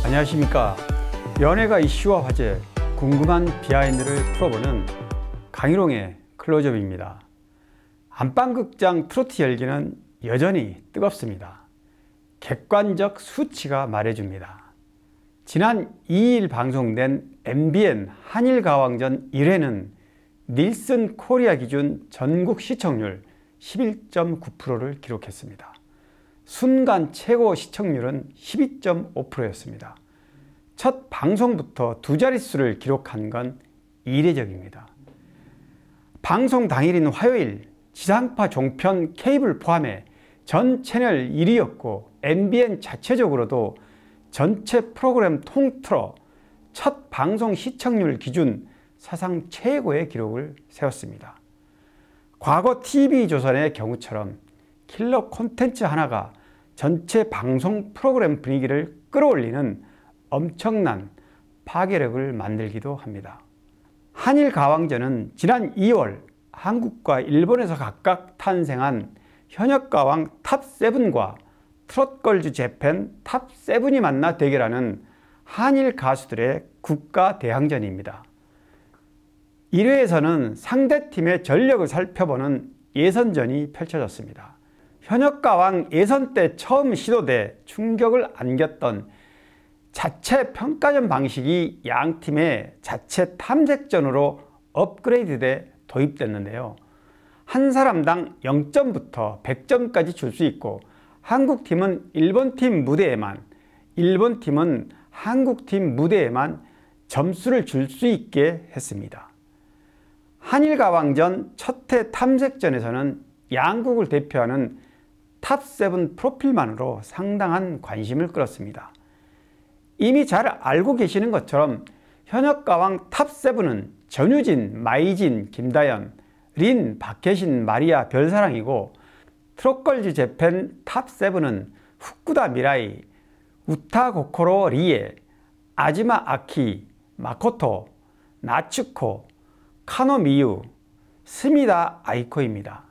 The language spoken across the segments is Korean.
안녕하십니까. 연예가 이슈와 화제, 궁금한 비하인드를 풀어보는 강희롱의 클로즈업입니다. 안방극장 트로트 열기는 여전히 뜨겁습니다. 객관적 수치가 말해줍니다. 지난 2일 방송된 MBN 한일가왕전 1회는 닐슨 코리아 기준 전국 시청률 11.9%를 기록했습니다. 순간 최고 시청률은 12.5%였습니다. 첫 방송부터 두 자릿수를 기록한 건 이례적입니다. 방송 당일인 화요일 지상파 종편 케이블 포함해 전 채널 1위였고 MBN 자체적으로도 전체 프로그램 통틀어 첫 방송 시청률 기준 사상 최고의 기록을 세웠습니다. 과거 TV조선의 경우처럼 킬러 콘텐츠 하나가 전체 방송 프로그램 분위기를 끌어올리는 엄청난 파괴력을 만들기도 합니다. 한일가왕전은 지난 2월 한국과 일본에서 각각 탄생한 현역가왕 탑7과 트롯걸즈 재팬 탑7이 만나 대결하는 한일 가수들의 국가 대항전입니다. 1회에서는 상대팀의 전력을 살펴보는 예선전이 펼쳐졌습니다. 현역가왕 예선 때 처음 시도돼 충격을 안겼던 자체 평가전 방식이 양팀의 자체 탐색전으로 업그레이드돼 도입됐는데요. 한 사람당 0점부터 100점까지 줄 수 있고 한국팀은 일본팀 무대에만, 일본팀은 한국팀 무대에만 점수를 줄 수 있게 했습니다. 한일가왕전 첫해 탐색전에서는 양국을 대표하는 탑7 프로필만으로 상당한 관심을 끌었습니다. 이미 잘 알고 계시는 것처럼 현역가왕 탑7은 전유진, 마이진, 김다연, 린, 박혜신, 마리아, 별사랑이고 트롯걸즈 재팬 탑7은 후쿠다 미라이, 우타 고코로 리에, 아지마 아키, 마코토, 나츠코, 카노 미유, 스미다 아이코입니다.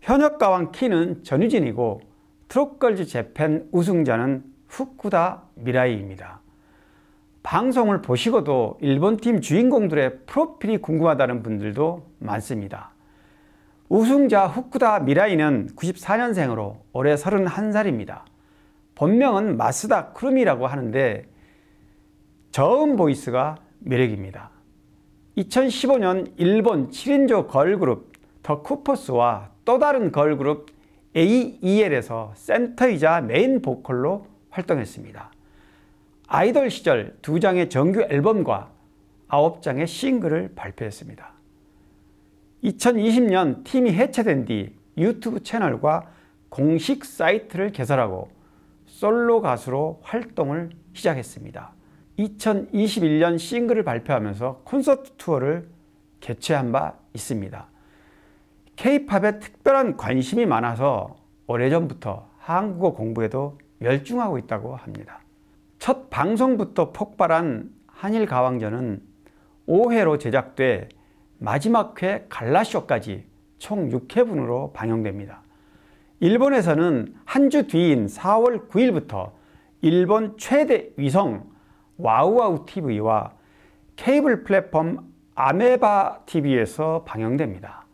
현역가왕 키는 전유진이고 트롯걸즈 재팬 우승자는 후쿠다 미라이입니다. 방송을 보시고도 일본팀 주인공들의 프로필이 궁금하다는 분들도 많습니다. 우승자 후쿠다 미라이는 94년생으로 올해 31살입니다. 본명은 마스다 쿠루미라고 하는데 저음 보이스가 매력입니다. 2015년 일본 7인조 걸그룹 더 쿠퍼스와 또 다른 걸그룹 AEL에서 센터이자 메인 보컬로 활동했습니다. 아이돌 시절 2장의 정규 앨범과 9장의 싱글을 발표했습니다. 2020년 팀이 해체된 뒤 유튜브 채널과 공식 사이트를 개설하고 솔로 가수로 활동을 시작했습니다. 2021년 싱글을 발표하면서 콘서트 투어를 개최한 바 있습니다. K-팝에 특별한 관심이 많아서 오래전부터 한국어 공부에도 열중하고 있다고 합니다. 첫 방송부터 폭발한 한일가왕전은 5회로 제작돼 마지막 회 갈라쇼까지 총 6회분으로 방영됩니다. 일본에서는 한 주 뒤인 4월 9일부터 일본 최대 위성 와우와우 TV와 케이블 플랫폼 아메바 TV에서 방영됩니다.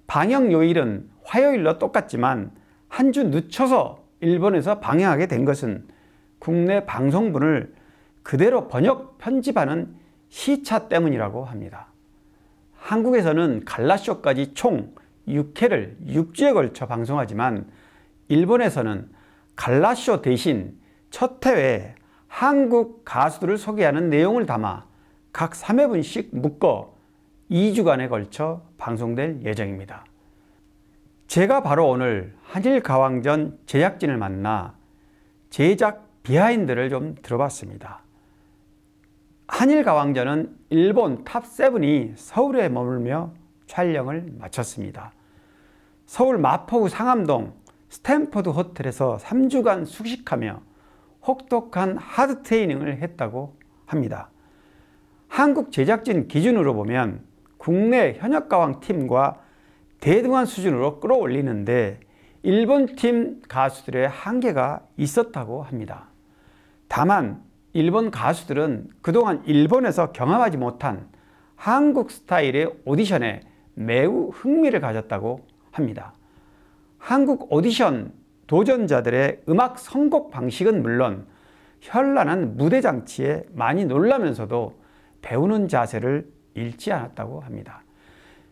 방영 요일은 화요일로 똑같지만 한 주 늦춰서 일본에서 방영하게 된 것은 국내 방송분을 그대로 번역 편집하는 시차 때문이라고 합니다. 한국에서는 갈라쇼까지 총 6회를 6주에 걸쳐 방송하지만 일본에서는 갈라쇼 대신 첫 회에 한국 가수들을 소개하는 내용을 담아 각 3회분씩 묶어 2주간에 걸쳐 방송될 예정입니다. 제가 바로 오늘 한일가왕전 제작진을 만나 제작 비하인드를 좀 들어봤습니다. 한일가왕전은 일본 탑7이 서울에 머물며 촬영을 마쳤습니다. 서울 마포구 상암동 스탠퍼드 호텔에서 3주간 숙식하며 혹독한 하드 트레이닝을 했다고 합니다. 한국 제작진 기준으로 보면 국내 현역가왕 팀과 대등한 수준으로 끌어올리는데 일본 팀 가수들의 한계가 있었다고 합니다. 다만 일본 가수들은 그동안 일본에서 경험하지 못한 한국 스타일의 오디션에 매우 흥미를 가졌다고 합니다. 한국 오디션 도전자들의 음악 선곡 방식은 물론 현란한 무대 장치에 많이 놀라면서도 배우는 자세를 잃지 않았다고 합니다.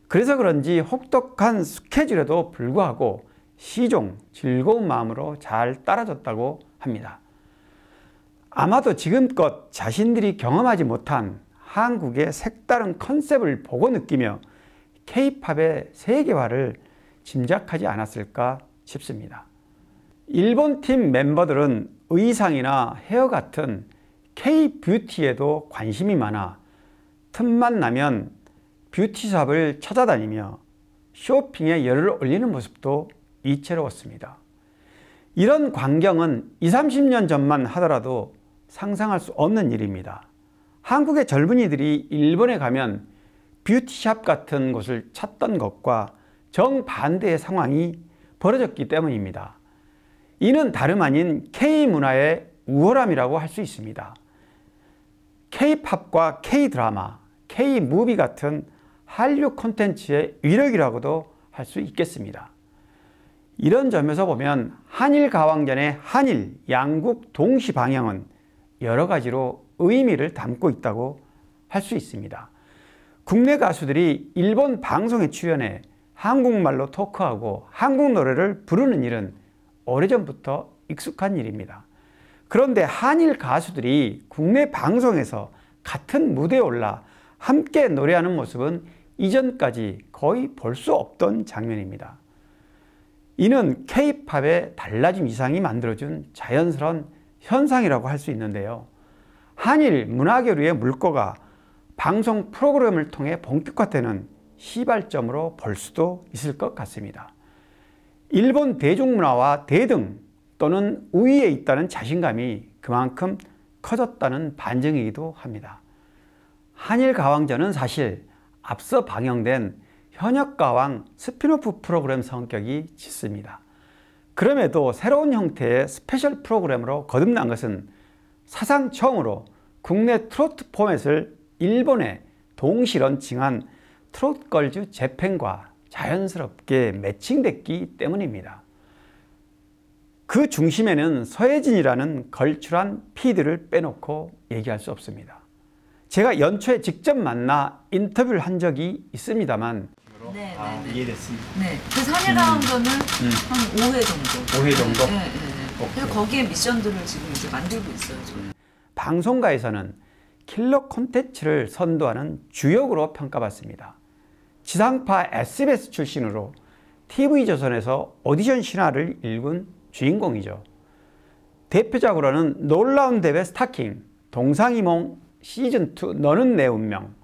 그래서 그런지 혹독한 스케줄에도 불구하고 시종 즐거운 마음으로 잘 따라줬다고 합니다. 아마도 지금껏 자신들이 경험하지 못한 한국의 색다른 컨셉을 보고 느끼며 K-팝의 세계화를 짐작하지 않았을까 싶습니다. 일본 팀 멤버들은 의상이나 헤어 같은 K-뷰티에도 관심이 많아 틈만 나면 뷰티샵을 찾아다니며 쇼핑에 열을 올리는 모습도 이채로웠습니다. 이런 광경은 20, 30년 전만 하더라도 상상할 수 없는 일입니다. 한국의 젊은이들이 일본에 가면 뷰티샵 같은 곳을 찾던 것과 정반대의 상황이 벌어졌기 때문입니다. 이는 다름 아닌 K-문화의 우월함이라고 할 수 있습니다. K-팝과 K-드라마, K-무비 같은 한류 콘텐츠의 위력이라고도 할 수 있겠습니다. 이런 점에서 보면 한일 가왕전의 한일 양국 동시 방영은 여러 가지로 의미를 담고 있다고 할 수 있습니다. 국내 가수들이 일본 방송에 출연해 한국말로 토크하고 한국 노래를 부르는 일은 오래전부터 익숙한 일입니다. 그런데 한일 가수들이 국내 방송에서 같은 무대에 올라 함께 노래하는 모습은 이전까지 거의 볼 수 없던 장면입니다. 이는 K-팝의 달라짐 이상이 만들어준 자연스러운 현상이라고 할 수 있는데요. 한일 문화교류의 물꼬가 방송 프로그램을 통해 본격화되는 시발점으로 볼 수도 있을 것 같습니다. 일본 대중문화와 대등 또는 우위에 있다는 자신감이 그만큼 커졌다는 반증이기도 합니다. 한일 가왕전은 사실 앞서 방영된 현역가왕 스피노프 프로그램 성격이 짙습니다. 그럼에도 새로운 형태의 스페셜 프로그램으로 거듭난 것은 사상 처음으로 국내 트로트 포맷을 일본에 동시 런칭한 트롯걸즈 재팬과 자연스럽게 매칭됐기 때문입니다. 그 중심에는 서혜진이라는 걸출한 PD를 빼놓고 얘기할 수 없습니다. 제가 연초에 직접 만나 인터뷰를 한 적이 있습니다만 네, 이해됐습니다. 네, 그래서 한일 가왕전은 한 5회 정도. 5회 정도? 네. 그래서 거기에 미션들을 지금 이제 만들고 있어요. 저는. 방송가에서는 킬러 콘텐츠를 선도하는 주역으로 평가받습니다. 지상파 SBS 출신으로 TV조선에서 오디션 신화를 읽은 주인공이죠. 대표작으로는 놀라운 대회 스타킹, 동상이몽 시즌2 너는 내 운명,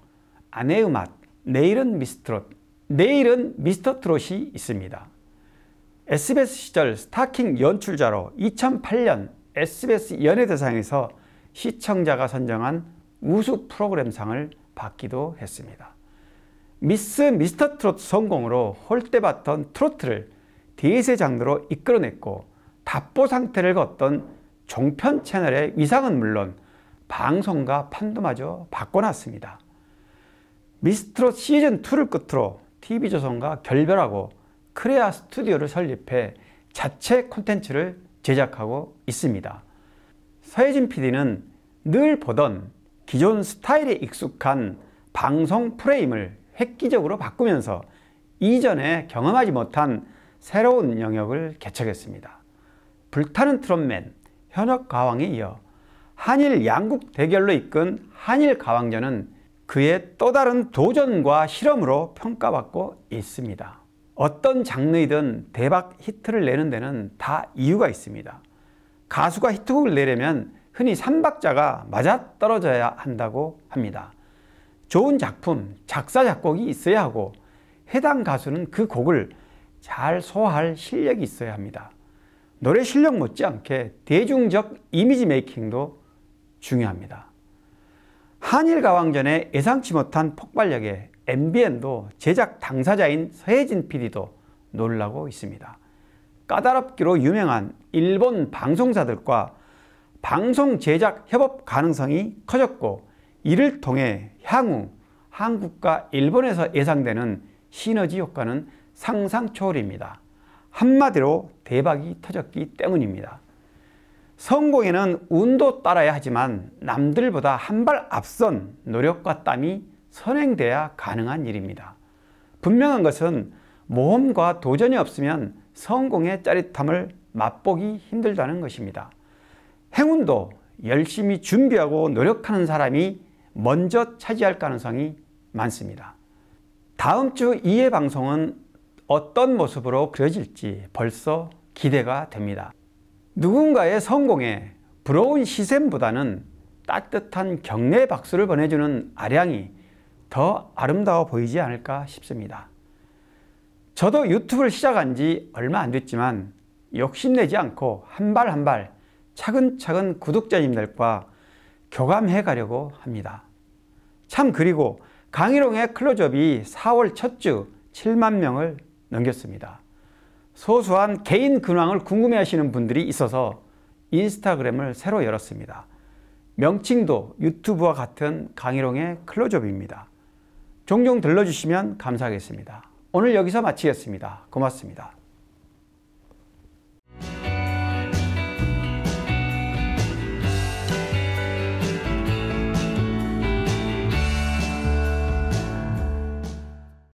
아내의 맛, 내일은 미스트롯, 내일은 미스터트롯이 있습니다. SBS 시절 스타킹 연출자로 2008년 SBS 연예대상에서 시청자가 선정한 우수 프로그램상을 받기도 했습니다. 미스터트롯 성공으로 홀대받던 트로트를 대세 장르로 이끌어냈고 답보 상태를 걷던 종편 채널의 위상은 물론 방송과 판도마저 바꿔놨습니다. 미스트롯 시즌2를 끝으로 TV조선과 결별하고 크레아 스튜디오를 설립해 자체 콘텐츠를 제작하고 있습니다. 서혜진 PD는 늘 보던 기존 스타일에 익숙한 방송 프레임을 획기적으로 바꾸면서 이전에 경험하지 못한 새로운 영역을 개척했습니다. 불타는 트롯맨, 현역 가왕에 이어 한일 양국 대결로 이끈 한일 가왕전은 그의 또 다른 도전과 실험으로 평가받고 있습니다. 어떤 장르이든 대박 히트를 내는 데는 다 이유가 있습니다. 가수가 히트곡을 내려면 흔히 3박자가 맞아떨어져야 한다고 합니다. 좋은 작품, 작사, 작곡이 있어야 하고 해당 가수는 그 곡을 잘 소화할 실력이 있어야 합니다. 노래 실력 못지않게 대중적 이미지 메이킹도 중요합니다. 한일 가왕전의 예상치 못한 폭발력에 MBN도 제작 당사자인 서혜진 PD도 놀라고 있습니다. 까다롭기로 유명한 일본 방송사들과 방송 제작 협업 가능성이 커졌고 이를 통해 향후 한국과 일본에서 예상되는 시너지 효과는 상상 초월입니다. 한마디로 대박이 터졌기 때문입니다. 성공에는 운도 따라야 하지만 남들보다 한 발 앞선 노력과 땀이 선행돼야 가능한 일입니다. 분명한 것은 모험과 도전이 없으면 성공의 짜릿함을 맛보기 힘들다는 것입니다. 행운도 열심히 준비하고 노력하는 사람이 먼저 차지할 가능성이 많습니다. 다음 주 2회 방송은 어떤 모습으로 그려질지 벌써 기대가 됩니다. 누군가의 성공에 부러운 시샘보다는 따뜻한 격려의 박수를 보내주는 아량이 더 아름다워 보이지 않을까 싶습니다. 저도 유튜브를 시작한 지 얼마 안 됐지만 욕심내지 않고 한 발 한 발 차근차근 구독자님들과 교감해 가려고 합니다. 참, 그리고 강희롱의 클로즈업이 4월 첫 주 7만 명을 넘겼습니다. 소소한 개인 근황을 궁금해하시는 분들이 있어서 인스타그램을 새로 열었습니다. 명칭도 유튜브와 같은 강희롱의 클로즈업입니다. 종종 들러주시면 감사하겠습니다. 오늘 여기서 마치겠습니다. 고맙습니다.